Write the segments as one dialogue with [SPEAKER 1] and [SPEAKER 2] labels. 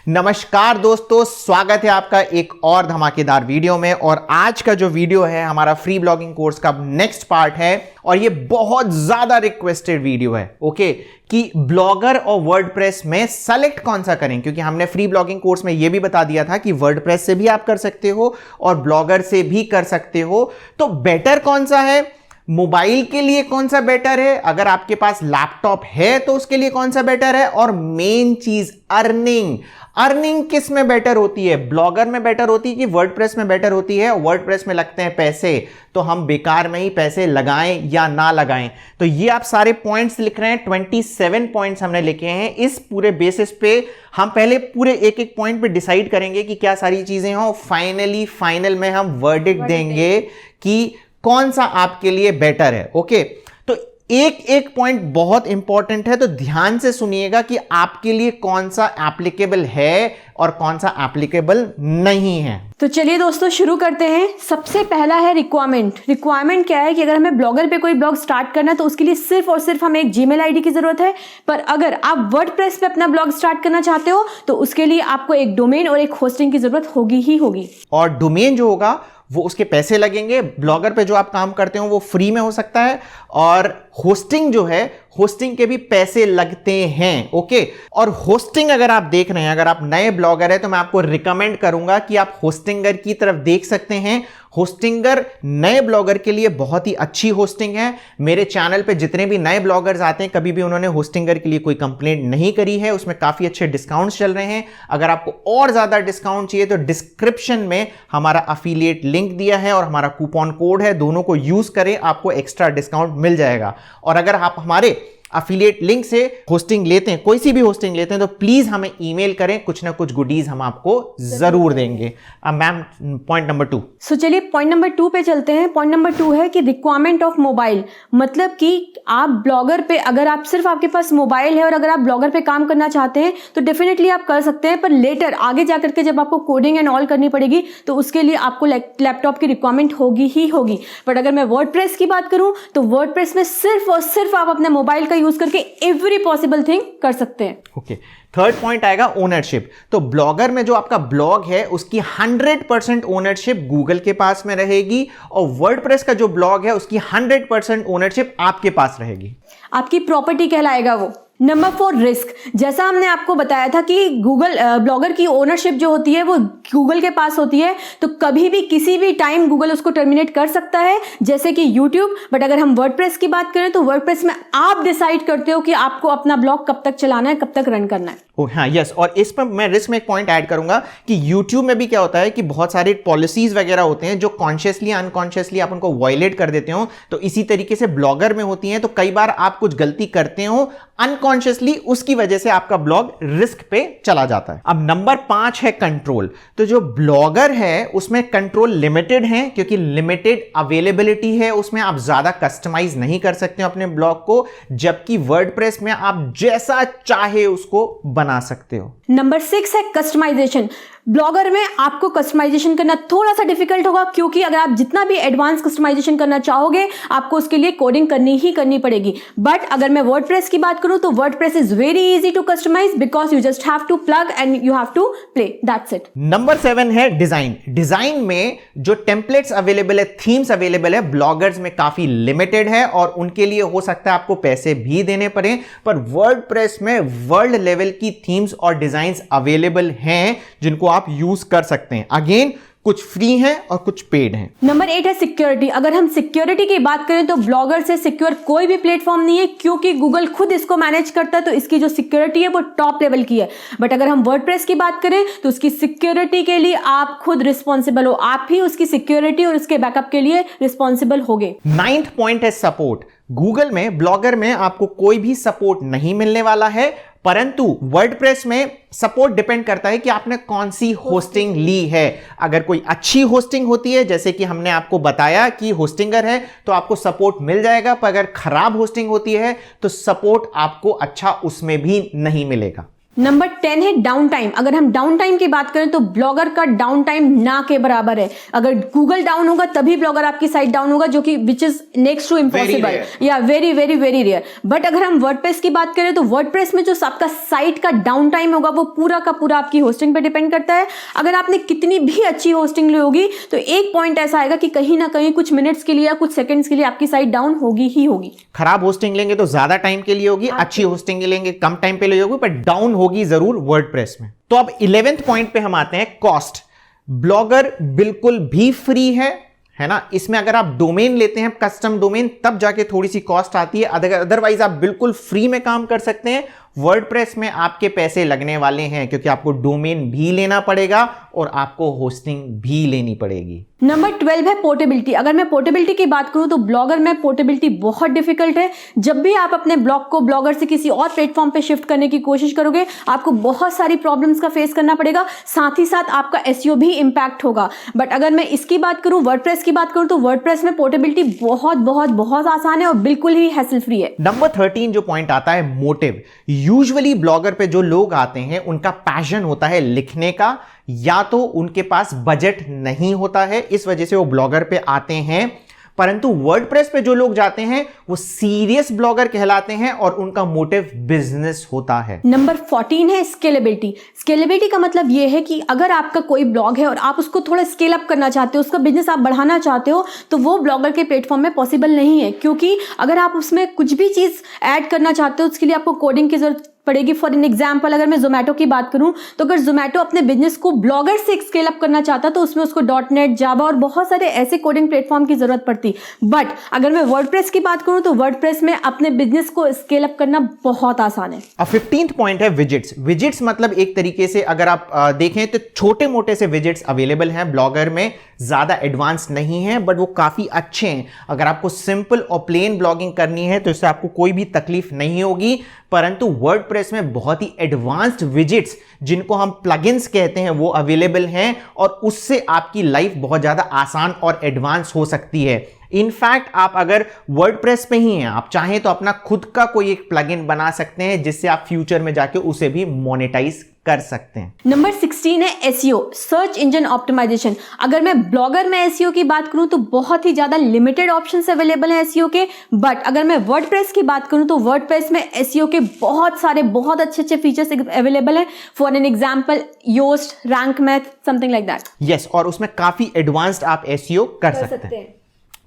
[SPEAKER 1] नमस्कार दोस्तों, स्वागत है आपका एक और धमाकेदार वीडियो में। और आज का जो वीडियो है हमारा फ्री ब्लॉगिंग कोर्स का नेक्स्ट पार्ट है और ये बहुत ज्यादा रिक्वेस्टेड वीडियो है। ओके, कि ब्लॉगर और वर्डप्रेस में सेलेक्ट कौन सा करें, क्योंकि हमने फ्री ब्लॉगिंग कोर्स में ये भी बता दिया था कि वर्डप्रेस से भी आप कर सकते हो और ब्लॉगर से भी कर सकते हो। तो बेटर कौन सा है, मोबाइल के लिए कौन सा बेटर है, अगर आपके पास लैपटॉप है तो उसके लिए कौन सा बेटर है, और मेन चीज अर्निंग किस में बेटर होती है, ब्लॉगर में बेटर होती है कि वर्डप्रेस में बेटर होती है। वर्डप्रेस में लगते हैं पैसे, तो हम बेकार में ही पैसे लगाएं या ना लगाएं। तो ये आप सारे पॉइंट्स लिख रहे हैं, 27 पॉइंट्स हमने लिखे हैं। इस पूरे बेसिस पे हम पहले पूरे एक एक पॉइंट पे डिसाइड करेंगे कि क्या सारी चीजें हो। फाइनल में हम वर्डिक्ट देंगे कि कौन सा आपके लिए बेटर है। ओके, तो एक एक पॉइंट बहुत इंपॉर्टेंट है, तो ध्यान से सुनिएगा कि आपके लिए कौन सा एप्लीकेबल है और कौन सा एप्लीकेबल नहीं है।
[SPEAKER 2] तो चलिए दोस्तों शुरू करते हैं। सबसे पहला है रिक्वायरमेंट क्या है कि अगर हमें ब्लॉगर पे कोई ब्लॉग स्टार्ट करना है तो उसके लिए सिर्फ और सिर्फ हमें एक जीमेल आईडी की जरूरत है। पर अगर आप वर्डप्रेस पे अपना ब्लॉग स्टार्ट करना चाहते हो तो उसके लिए आपको एक डोमेन और एक होस्टिंग की जरूरत होगी ही होगी।
[SPEAKER 1] और डोमेन जो होगा वो उसके पैसे लगेंगे। ब्लॉगर पे जो आप काम करते हो वो फ्री में हो सकता है, और होस्टिंग जो है होस्टिंग के भी पैसे लगते हैं। ओके, और होस्टिंग अगर आप देख रहे हैं, अगर आप नए ब्लॉगर है तो मैं आपको रिकमेंड करूंगा कि आप होस्टिंगर की तरफ देख सकते हैं। होस्टिंगर नए ब्लॉगर के लिए बहुत ही अच्छी होस्टिंग है। मेरे चैनल पे जितने भी नए ब्लॉगर्स आते हैं कभी भी उन्होंने होस्टिंगर के लिए कोई कंप्लेंट नहीं करी है। उसमें काफी अच्छे डिस्काउंट्स चल रहे हैं। अगर आपको और ज्यादा डिस्काउंट चाहिए तो डिस्क्रिप्शन में हमारा अफिलिएट लिंक दिया है और हमारा कूपन कोड है, दोनों को यूज करें, आपको एक्स्ट्रा डिस्काउंट मिल जाएगा। और अगर आप हमारे अफिलिएट लिंक से होस्टिंग लेते हैं, कोई सी भी होस्टिंग लेते हैं, तो प्लीज हमें ईमेल करें, कुछ ना कुछ गुडीज हम आपको जरूर देंगे। अब मैम पॉइंट नंबर 2।
[SPEAKER 2] सो चलिए पॉइंट नंबर 2 पे चलते हैं। पॉइंट नंबर 2 है कि रिक्वायरमेंट ऑफ मोबाइल, मतलब कि आप ब्लॉगर पे, अगर आप सिर्फ आपके पास मोबाइल है और अगर आप ब्लॉगर पे काम करना चाहते हैं तो डेफिनेटली आप कर सकते हैं। पर लेटर आगे जाकर के जब आपको कोडिंग एंड ऑल करनी पड़ेगी तो उसके लिए आपको लैपटॉप की रिक्वायरमेंट होगी ही होगी। बट अगर मैं वर्डप्रेस की बात करूं तो वर्डप्रेस में सिर्फ और सिर्फ आप अपने मोबाइल का यूज करके एवरी पॉसिबल थिंग कर सकते हैं।
[SPEAKER 1] ओके, थर्ड पॉइंट आएगा ओनरशिप। तो ब्लॉगर में जो आपका ब्लॉग है उसकी 100% ओनरशिप गूगल के पास में रहेगी, और वर्डप्रेस का जो ब्लॉग है उसकी 100% ओनरशिप आपके पास रहेगी।
[SPEAKER 2] आपकी प्रॉपर्टी कहलाएगा वो। Number 4 risk. जैसा हमने आपको बताया था कि गूगल ब्लॉगर की ओनरशिप जो होती है वो गूगल के पास होती है, तो कभी भी किसी भी टाइम गूगल उसको टर्मिनेट कर सकता है, जैसे कि यूट्यूब। बट अगर हम वर्डप्रेस की बात करें तो वर्डप्रेस में आप डिसाइड करते हो कि आपको अपना ब्लॉग कब तक चलाना है, कब तक रन करना है।
[SPEAKER 1] हाँ, यस। और इस पर मैं रिस्क में एक पॉइंट ऐड करूंगा कि YouTube में भी क्या होता है कि बहुत सारे पॉलिसीज वगैरह होते हैं जो कॉन्शियसली अनकॉन्शियसली आप उनको वायलेट कर देते हो, तो इसी तरीके से ब्लॉगर में होती हैं। तो कई बार आप कुछ गलती करते हो अनकॉन्शियसली, उसकी वजह से आपका ब्लॉग रिस्क पे चला जाता है। अब नंबर 5 है कंट्रोल। तो जो ब्लॉगर है उसमें कंट्रोल लिमिटेड है, क्योंकि लिमिटेड अवेलेबिलिटी है, उसमें आप ज्यादा कस्टमाइज नहीं कर सकते हो अपने ब्लॉग को, जबकि वर्डप्रेस में आप जैसा चाहे उसको बना सकते हो।
[SPEAKER 2] नंबर 6 है कस्टमाइजेशन। ब्लॉगर में आपको कस्टमाइजेशन करना थोड़ा सा डिफिकल्ट होगा, क्योंकि अगर आप जितना भी एडवांस कस्टमाइजेशन करना चाहोगे आपको उसके लिए कोडिंग करनी पड़ेगी। बट अगर मैं वर्डप्रेस की बात करूं तो WordPress is very easy to customise, because you just have to plug and you have to play, that's it.
[SPEAKER 1] Number 7 है डिजाइन। डिजाइन में जो टेम्पलेट्स अवेलेबल है, थीम्स अवेलेबल है, ब्लॉगर्स में काफी लिमिटेड है और उनके लिए हो सकता है आपको पैसे भी देने पड़े। पर वर्डप्रेस में वर्ल्ड लेवल की थीम्स और डिजाइन्स अवेलेबल हैं जिनको आप यूज कर सकते हैं। अगेन कुछ फ्री हैं और कुछ पेड हैं।
[SPEAKER 2] नंबर 8 है सिक्योरिटी। अगर हम सिक्योरिटी की बात करें तो ब्लॉगर से सिक्योर कोई भी प्लेटफॉर्म नहीं है, क्योंकि गूगल खुद इसको मैनेज करता है, तो इसकी जो सिक्योरिटी है वो टॉप लेवल की है। बट अगर हम वर्डप्रेस की बात करें तो उसकी सिक्योरिटी के लिए आप खुद रिस्पॉन्सिबल हो, आप ही उसकी सिक्योरिटी और उसके बैकअप के लिए रिस्पॉन्सिबल होगे।
[SPEAKER 1] 9th पॉइंट है सपोर्ट। गूगल में ब्लॉगर में आपको कोई भी सपोर्ट नहीं मिलने वाला है, परंतु वर्डप्रेस में सपोर्ट डिपेंड करता है कि आपने कौन सी होस्टिंग ली है। अगर कोई अच्छी होस्टिंग होती है, जैसे कि हमने आपको बताया कि होस्टिंगर है, तो आपको सपोर्ट मिल जाएगा। पर अगर खराब होस्टिंग होती है तो सपोर्ट आपको अच्छा उसमें भी नहीं मिलेगा।
[SPEAKER 2] नंबर 10 है डाउन टाइम। अगर हम डाउन टाइम की बात करें तो ब्लॉगर का डाउन टाइम ना के बराबर है। अगर गूगल डाउन होगा तभी ब्लॉगर आपकी साइट डाउन होगा, जो कि which is next to impossible, या very very very rare. But अगर हम वर्डप्रेस की बात करें तो वर्डप्रेस में जो आपका साइट का डाउन टाइम होगा वो पूरा का पूरा आपकी होस्टिंग पे डिपेंड करता है। अगर आपने कितनी भी अच्छी होस्टिंग ली होगी तो एक पॉइंट ऐसा आएगा कि कहीं ना कहीं कुछ मिनट्स के लिए या कुछ सेकंड्स के लिए आपकी साइट डाउन होगी ही होगी।
[SPEAKER 1] खराब होस्टिंग लेंगे तो ज्यादा टाइम के लिए होगी, अच्छी होस्टिंग लेंगे कम टाइम पे लिए होगी, पर डाउन होगी जरूर वर्डप्रेस में। तो अब 11th पॉइंट पे हम आते हैं, कॉस्ट। ब्लॉगर बिल्कुल भी फ्री है ना। इसमें अगर आप डोमेन लेते हैं, कस्टम डोमेन, तब जाके थोड़ी सी कॉस्ट आती है, अदरवाइज आप बिल्कुल फ्री में काम कर सकते हैं। वर्डप्रेस में आपके पैसे लगने वाले हैं क्योंकि आपको डोमेन भी लेना पड़ेगा और आपको होस्टिंग भी लेनी पड़ेगी।
[SPEAKER 2] नंबर 12 है पोर्टेबिलिटी। अगर मैं पोर्टेबिलिटी की बात करूं तो ब्लॉगर में पोर्टेबिलिटी बहुत डिफिकल्ट है। जब भी आप अपने ब्लॉग को ब्लॉगर से किसी और प्लेटफॉर्म पे शिफ्ट करने की कोशिश करोगे, आपको बहुत सारी प्रॉब्लम्स का फेस करना पड़ेगा, साथ ही साथ आपका एसईओ भी इंपैक्ट होगा। बट अगर मैं इसकी बात करूं, वर्डप्रेस की बात करूं, तो वर्डप्रेस में पोर्टेबिलिटी बहुत बहुत बहुत आसान है और बिल्कुल ही हैसल फ्री है।
[SPEAKER 1] नंबर 13 जो पॉइंट आता है, मोटिव। यूजुअली ब्लॉगर पे जो लोग आते हैं उनका पैशन होता है लिखने का, या तो उनके पास बजट नहीं होता है, इस वजह से वो ब्लॉगर पे आते हैं। परंतु वर्डप्रेस पे जो लोग जाते हैं वो सीरियस ब्लॉगर कहलाते हैं और उनका मोटिव बिजनेस होता है।
[SPEAKER 2] नंबर 14 है स्केलेबिलिटी। स्केलेबिलिटी का मतलब यह है कि अगर आपका कोई ब्लॉग है और आप उसको थोड़ा स्केल अप करना चाहते हो, उसका बिजनेस आप बढ़ाना चाहते हो, तो वो ब्लॉगर के प्लेटफॉर्म में पॉसिबल नहीं है, क्योंकि अगर आप उसमें कुछ भी चीज ऐड करना चाहते हो उसके लिए आपको कोडिंग की जरूरत पड़ेगी। फॉर एन एग्जाम्पल, अगर मैं जोमेटो की बात करूं तो अगर जोमेटो अपने बिजनेस को ब्लॉगर से स्केल अप करना चाहता तो उसमें उसको .NET, जावा और बहुत सारे ऐसे कोडिंग प्लेटफॉर्म की जरूरत पड़ती। बट अगर मैं वर्डप्रेस की बात करूं तो वर्डप्रेस में अपने बिजनेस को स्केल अप करना बहुत आसान है।
[SPEAKER 1] 15th पॉइंट है विजिट्स। विजिट्स मतलब एक तरीके से अगर आप देखें तो छोटे मोटे से विजिट्स अवेलेबल हैं ब्लॉगर में, ज्यादा एडवांस नहीं है बट वो काफी अच्छे हैं। अगर आपको सिंपल और प्लेन ब्लॉगिंग करनी है तो इससे आपको कोई भी तकलीफ नहीं होगी। परंतु वर्डप्रेस में बहुत ही एडवांस्ड विजिट्स, जिनको हम प्लगइन्स कहते हैं, वो अवेलेबल हैं और उससे आपकी लाइफ बहुत ज्यादा आसान और एडवांस हो सकती है। इनफैक्ट आप अगर वर्डप्रेस पे ही हैं, आप चाहें तो अपना खुद का कोई एक प्लगइन बना सकते हैं जिससे आप फ्यूचर में जाके उसे भी मोनेटाइज कर सकते हैं।
[SPEAKER 2] नंबर 16 है एसईओ, सर्च इंजन ऑप्टिमाइजेशन। अगर मैं ब्लॉगर में एसईओ की बात करूं तो बहुत ही ज्यादा लिमिटेड ऑप्शंस अवेलेबल हैं एसईओ के। बट अगर मैं वर्डप्रेस की बात करूं तो वर्डप्रेस में एसईओ के बहुत सारे बहुत अच्छे फीचर्स अवेलेबल हैं। For an example, Yoast, Rank Math, something like that.
[SPEAKER 1] Yes, और उसमें काफी एडवांस्ड आप एसईओ कर सकते हैं।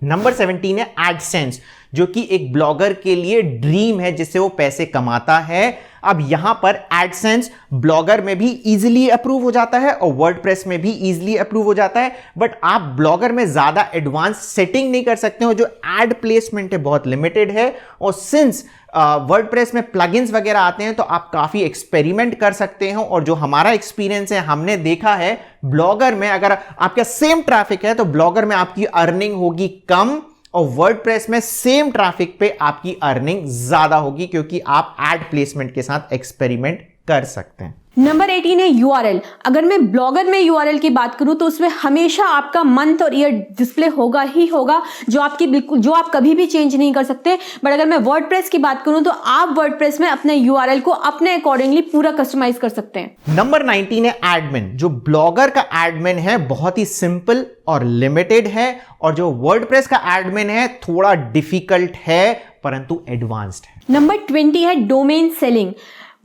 [SPEAKER 1] नंबर 17 है एडसेंस, जो कि एक ब्लॉगर के लिए ड्रीम है जिससे वो पैसे कमाता है। अब यहां पर एडसेंस ब्लॉगर में भी इजीली अप्रूव हो जाता है और वर्डप्रेस में भी इजीली अप्रूव हो जाता है, बट आप ब्लॉगर में ज्यादा एडवांस सेटिंग नहीं कर सकते हो। जो एड प्लेसमेंट है बहुत लिमिटेड है, और सिंस वर्डप्रेस में प्लगइन्स वगैरह आते हैं तो आप काफी एक्सपेरिमेंट कर सकते हो। और जो हमारा एक्सपीरियंस है, हमने देखा है ब्लॉगर में अगर आपका सेम ट्रैफिक है तो ब्लॉगर में आपकी अर्निंग होगी कम और वर्डप्रेस में सेम ट्रैफिक पे आपकी अर्निंग ज्यादा होगी, क्योंकि आप एड प्लेसमेंट के साथ एक्सपेरिमेंट कर सकते हैं।
[SPEAKER 2] नंबर 18 है यूआरएल। अगर मैं ब्लॉगर में यूआरएल की बात करूं तो उसमें हमेशा आपका मंथ और ईयर डिस्प्ले होगा ही होगा, जो आप कभी भी चेंज नहीं कर सकते। बट अगर मैं वर्डप्रेस की बात करूं तो आप वर्डप्रेस में अपने यूआरएल को अपने अकॉर्डिंगली पूरा कस्टमाइज कर सकते हैं।
[SPEAKER 1] नंबर 19 है एडमिन। जो ब्लॉगर का एडमिन है बहुत ही सिंपल और लिमिटेड है, और जो वर्डप्रेस का एडमिन है थोड़ा डिफिकल्ट है परंतु एडवांस्ड है।
[SPEAKER 2] नंबर 20 है डोमेन सेलिंग।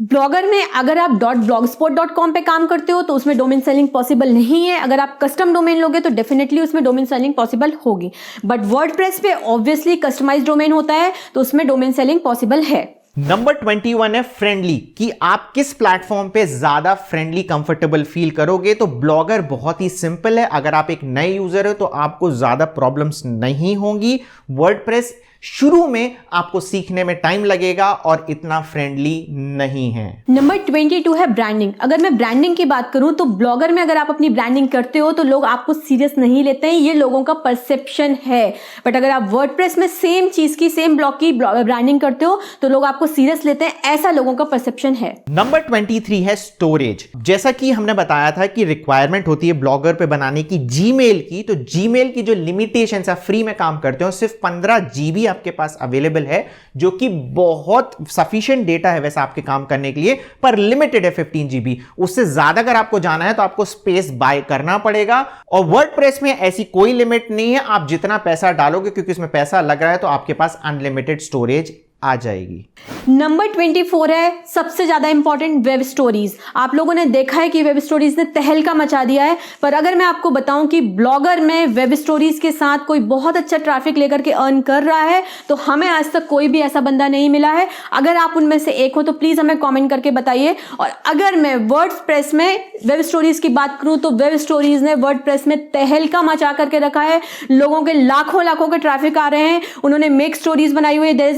[SPEAKER 2] ब्लॉगर में अगर आप .blogspot.com पे काम करते हो तो उसमें डोमेन सेलिंग पॉसिबल नहीं है। अगर आप कस्टम डोमेन लोगे तो डेफिनेटली उसमें डोमेन सेलिंग पॉसिबल होगी। बट वर्डप्रेस पे ऑब्वियसली कस्टमाइज्ड डोमेन होता है तो उसमें डोमेन सेलिंग पॉसिबल है।
[SPEAKER 1] नंबर 21 है फ्रेंडली, कि आप किस प्लेटफॉर्म पे ज्यादा फ्रेंडली कंफर्टेबल फील करोगे। तो ब्लॉगर बहुत ही सिंपल है, अगर आप एक नए यूजर हो तो आपको ज्यादा प्रॉब्लम्स नहीं होंगी। वर्डप्रेस शुरू में आपको सीखने में टाइम लगेगा और इतना फ्रेंडली नहीं है।
[SPEAKER 2] नंबर 22 है ब्रांडिंग। अगर मैं ब्रांडिंग की बात करूं तो ब्लॉगर में अगर आप अपनी ब्रांडिंग करते हो तो लोग आपको सीरियस नहीं लेते हैं, ये लोगों का परसेप्शन है। बट अगर आप वर्डप्रेस में सेम चीज की, सेम ब्लॉग की ब्रांडिंग करते हो तो लोग आपको सीरियस लेते हैं, ऐसा लोगों का परसेप्शन है।
[SPEAKER 1] नंबर 23 है स्टोरेज। जैसा कि हमने बताया था कि रिक्वायरमेंट होती है ब्लॉगर पे बनाने की जीमेल की, तो जीमेल की जो लिमिटेशंस है, फ्री में काम करते हो सिर्फ 15 GB आपके पास अवेलेबल है, जो कि बहुत सफिशिएंट डेटा है वैसे आपके काम करने के लिए, पर लिमिटेड है 15 GB। उससे ज्यादा अगर आपको जाना है तो आपको स्पेस बाय करना पड़ेगा। और वर्डप्रेस में ऐसी कोई लिमिट नहीं है, आप जितना पैसा डालोगे, क्योंकि उसमें पैसा लग रहा है, तो आपके पास अनलिमिटेड स्टोरेज आ जाएगी।
[SPEAKER 2] नंबर 24 है सबसे ज्यादा इंपॉर्टेंट, वेब स्टोरीज। आप लोगों ने देखा है कि वेब स्टोरीज ने तहलका मचा दिया है, पर अगर मैं आपको बताऊं कि ब्लॉगर में वेब स्टोरीज के साथ कोई बहुत अच्छा ट्रैफिक लेकर के अर्न कर रहा है, तो हमें आज तक कोई भी ऐसा बंदा नहीं मिला है। अगर आप उनमें से एक हो तो प्लीज हमें कॉमेंट करके बताइए। और अगर मैं वर्डप्रेस में वेब स्टोरीज की बात करूं तो वेब स्टोरीज ने वर्डप्रेस में तहलका मचा करके रखा है। लोगों के लाखों के ट्रैफिक आ रहे हैं। उन्होंने मेक स्टोरीज बनाई हुई है,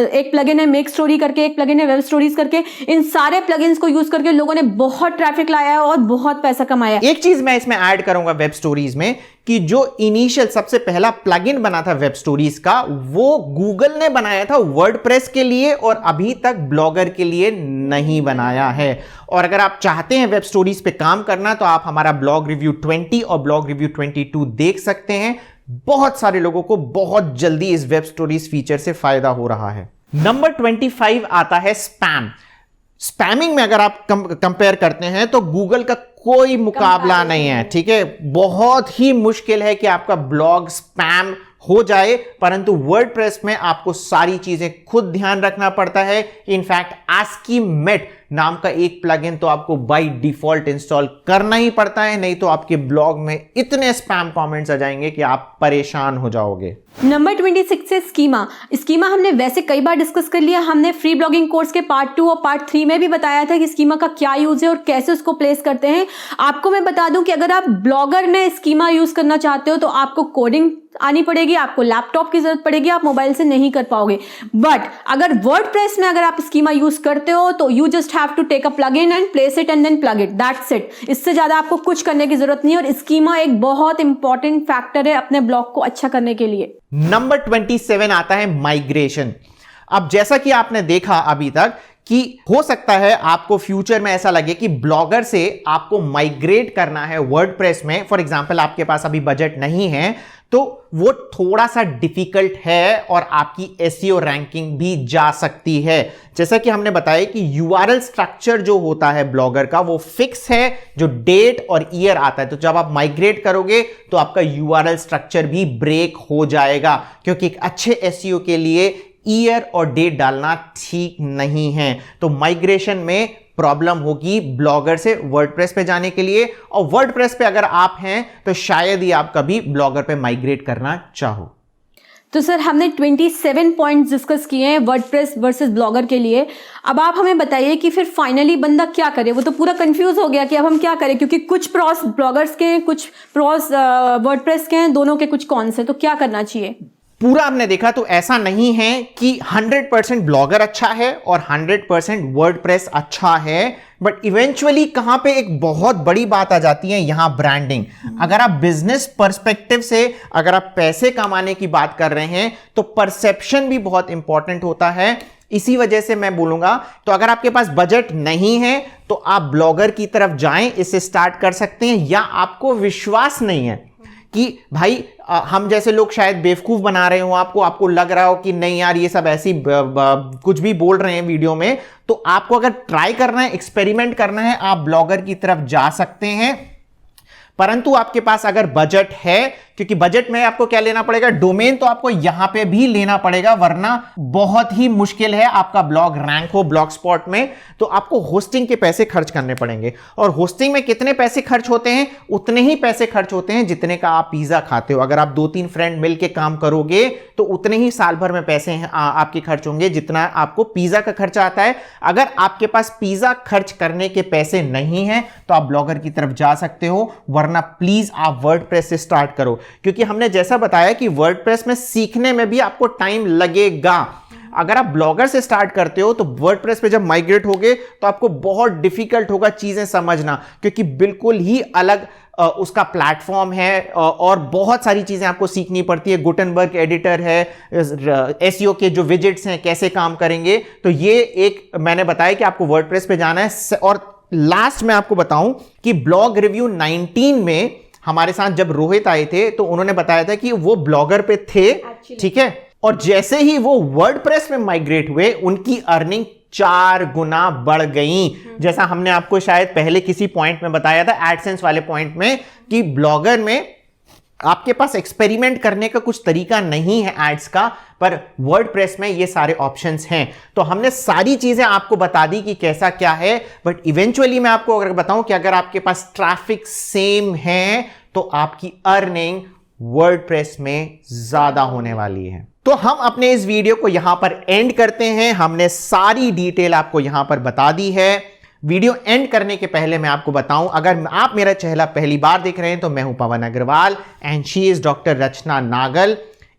[SPEAKER 2] एक प्लगइन है मेक स्टोरी करके, एक प्लगइन है वेब स्टोरीज करके। इन सारे प्लगइन्स को यूज करके लोगों ने बहुत ट्रैफिक लाया है और बहुत पैसा कमाया।
[SPEAKER 1] एक चीज मैं इसमें ऐड करूंगा वेब स्टोरीज में, कि जो इनिशियल सबसे पहला प्लगइन बना था वेब स्टोरीज का, वो गूगल ने बनाया था वर्डप्रेस के लिए, और अभी तक ब्लॉगर के लिए नहीं बनाया है। और अगर आप चाहते हैं वेब स्टोरीज पे काम करना, तो आप हमारा ब्लॉग रिव्यू 20 और ब्लॉग रिव्यू 22 देख सकते हैं। बहुत सारे लोगों को बहुत जल्दी इस वेब स्टोरीज फीचर से फायदा हो रहा है। नंबर 25 आता है स्पैम। स्पैमिंग में अगर आप कंपेयर करते हैं तो गूगल का कोई मुकाबला नहीं है, ठीक है। बहुत ही मुश्किल है कि आपका ब्लॉग स्पैम हो जाए, परंतु वर्डप्रेस में आपको सारी चीजें खुद ध्यान रखना पड़ता है। इनफैक्ट ASCII-MET नाम का एक प्लगइन तो आपको बाय डिफॉल्ट इंस्टॉल करना ही पड़ता है, नहीं तो आपके ब्लॉग में इतने स्पैम कमेंट्स आ जाएंगे कि आप परेशान हो जाओगे।
[SPEAKER 2] नंबर 26 है स्कीमा। स्कीमा हमने वैसे कई बार डिस्कस कर लिया। हमने फ्री ब्लॉगिंग कोर्स के पार्ट 2 और पार्ट 3 में भी बताया था कि स्कीमा का क्या यूज है और कैसे उसको प्लेस करते हैं। आपको मैं बता दूं कि अगर आप ब्लॉगर में स्कीमा यूज करना चाहते हो तो आपको कोडिंग आनी पड़ेगी, आपको लैपटॉप की जरूरत पड़ेगी, आप मोबाइल से नहीं कर पाओगे। बट अगर वर्डप्रेस में अगर आप स्कीमा यूज करते हो तो you just have to take a plugin and place it and then plug it, that's it. इससे ज्यादा आपको कुछ करने की जरूरत नहीं है, और स्कीमा एक बहुत इंपॉर्टेंट फैक्टर है अपने ब्लॉग को अच्छा करने के लिए।
[SPEAKER 1] नंबर 27 आता है माइग्रेशन। अब जैसा कि आपने देखा अभी तक कि हो सकता है आपको फ्यूचर में ऐसा लगे कि ब्लॉगर से आपको माइग्रेट करना है वर्डप्रेस में। फॉर एग्जांपल आपके पास अभी बजट नहीं है, तो वो थोड़ा सा डिफिकल्ट है और आपकी एसईओ रैंकिंग भी जा सकती है। जैसा कि हमने बताया कि यूआरएल स्ट्रक्चर जो होता है ब्लॉगर का वो फिक्स है, जो डेट और ईयर आता है। तो जब आप माइग्रेट करोगे तो आपका यूआरएल स्ट्रक्चर भी ब्रेक हो जाएगा, क्योंकि एक अच्छे एसईओ के लिए ईयर और डेट डालना ठीक नहीं है। तो माइग्रेशन में प्रॉब्लम होगी ब्लॉगर से वर्डप्रेस पे जाने के लिए, और वर्डप्रेस पे अगर आप हैं तो शायद ही आप कभी ब्लॉगर पे माइग्रेट करना चाहो।
[SPEAKER 2] तो सर हमने 27 पॉइंट्स डिस्कस किए हैं वर्डप्रेस वर्सेस ब्लॉगर के लिए। अब आप हमें बताइए कि फिर फाइनली बंदा क्या करे। वो तो पूरा कंफ्यूज हो गया कि अब हम क्या करें, क्योंकि कुछ प्रॉस ब्लॉगर्स के हैं, कुछ प्रॉस वर्डप्रेस के हैं, दोनों के कुछ कॉन्स हैं। तो क्या करना चाहिए?
[SPEAKER 1] पूरा हमने देखा तो ऐसा नहीं है कि 100% ब्लॉगर अच्छा है और 100% वर्डप्रेस अच्छा है, बट इवेंचुअली कहां पे एक बहुत बड़ी बात आ जाती है यहां, ब्रांडिंग। अगर आप बिजनेस पर्सपेक्टिव से अगर आप पैसे कमाने की बात कर रहे हैं तो परसेप्शन भी बहुत इंपॉर्टेंट होता है। इसी वजह से मैं बोलूंगा, तो अगर आपके पास बजट नहीं है तो आप ब्लॉगर की तरफ जाएं, इससे स्टार्ट कर सकते हैं। या आपको विश्वास नहीं है कि भाई हम जैसे लोग शायद बेवकूफ बना रहे हो आपको लग रहा हो कि नहीं यार ये सब ऐसी कुछ भी बोल रहे हैं वीडियो में, तो आपको अगर ट्राई करना है, एक्सपेरिमेंट करना है, आप ब्लॉगर की तरफ जा सकते हैं। परंतु आपके पास अगर बजट है, क्योंकि बजट में आपको क्या लेना पड़ेगा, डोमेन तो आपको यहां पे भी लेना पड़ेगा, वरना बहुत ही मुश्किल है आपका ब्लॉग रैंक हो ब्लॉग स्पॉट में। तो आपको होस्टिंग के पैसे खर्च करने पड़ेंगे, और होस्टिंग में कितने पैसे खर्च होते हैं, उतने ही पैसे खर्च होते हैं जितने का आप पिज्जा खाते हो। अगर आप 2-3 फ्रेंड मिलके काम करोगे तो उतने ही साल भर में पैसे आपके खर्च होंगे जितना आपको पिज्जा का खर्चा आता है। अगर आपके पास पिज्जा खर्च करने के पैसे नहीं है तो आप ब्लॉगर की तरफ जा सकते हो, वरना प्लीज आप वर्डप्रेस से स्टार्ट करो, क्योंकि हमने जैसा बताया कि वर्डप्रेस में सीखने में भी आपको टाइम लगेगा। अगर आप ब्लॉगर से स्टार्ट करते हो तो वर्डप्रेस पे जब माइग्रेट होगे तो आपको बहुत डिफिकल्ट होगा चीजें समझना, क्योंकि बिल्कुल ही अलग उसका प्लेटफॉर्म है और बहुत सारी चीजें आपको सीखनी पड़ती है। गुटेनबर्ग एडिटर है, एसईओ के जो विजेट्स हैं कैसे काम करेंगे, तो ये एक मैंने बताया कि आपको वर्डप्रेस पे जाना है। और लास्ट में आपको बताऊं कि ब्लॉग रिव्यू 19 में हमारे साथ जब रोहित आए थे तो उन्होंने बताया था कि वो ब्लॉगर पे थे, ठीक है, और जैसे ही वो वर्डप्रेस में माइग्रेट हुए उनकी अर्निंग 4 गुना बढ़ गई। जैसा हमने आपको शायद पहले किसी पॉइंट में बताया था, एडसेंस वाले पॉइंट में, कि ब्लॉगर में आपके पास एक्सपेरिमेंट करने का कुछ तरीका नहीं है एड्स का, पर वर्डप्रेस में ये सारे ऑप्शंस हैं। तो हमने सारी चीजें आपको बता दी कि कैसा क्या है, बट इवेंचुअली मैं आपको अगर बताऊं कि अगर आपके पास ट्रैफिक सेम है तो आपकी अर्निंग वर्डप्रेस में ज्यादा होने वाली है। तो हम अपने इस वीडियो को यहां पर एंड करते हैं। हमने सारी डिटेल आपको यहां पर बता दी है। वीडियो एंड करने के पहले मैं आपको बताऊं, अगर आप मेरा चेहरा पहली बार देख रहे हैं तो मैं हूं Pawan Agarwal and she is doctor Rachna Nagal.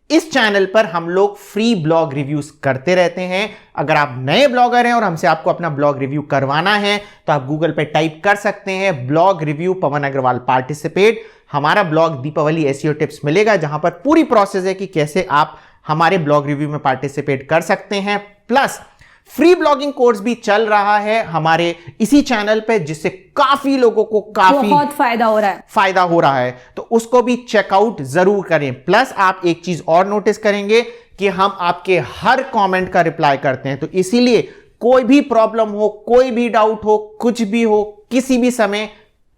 [SPEAKER 1] इस चैनल पर हम लोग फ्री ब्लॉग रिव्यूज करते रहते हैं। अगर आप नए ब्लॉगर हैं और हमसे आपको अपना ब्लॉग रिव्यू करवाना है तो आप गूगल पे टाइप कर सकते हैं ब्लॉग रिव्यू पवन अग्रवाल पार्टिसिपेट। हमारा ब्लॉग दीपावली एसईओ टिप्स मिलेगा, जहां पर पूरी प्रोसेस है कि कैसे आप हमारे ब्लॉग रिव्यू में पार्टिसिपेट कर सकते हैं। प्लस फ्री ब्लॉगिंग कोर्स भी चल रहा है हमारे इसी चैनल पे, जिससे काफी लोगों को काफी
[SPEAKER 2] बहुत फायदा हो रहा है।
[SPEAKER 1] तो उसको भी चेकआउट जरूर करें। प्लस आप एक चीज और नोटिस करेंगे कि हम आपके हर कमेंट का रिप्लाई करते हैं, तो इसीलिए कोई भी प्रॉब्लम हो, कोई भी डाउट हो, कुछ भी हो, किसी भी समय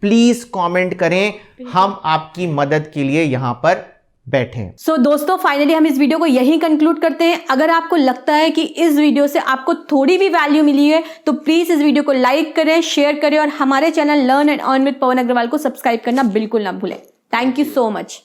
[SPEAKER 1] प्लीज कमेंट करें। हम आपकी मदद के लिए यहां पर बैठे।
[SPEAKER 2] सो दोस्तों, फाइनली हम इस वीडियो को यहीं कंक्लूड करते हैं। अगर आपको लगता है कि इस वीडियो से आपको थोड़ी भी वैल्यू मिली है तो प्लीज इस वीडियो को लाइक करें, शेयर करें और हमारे channel learn and earn with Pawan Agarwal को सब्सक्राइब करना बिल्कुल ना भूलें। Thank you so much.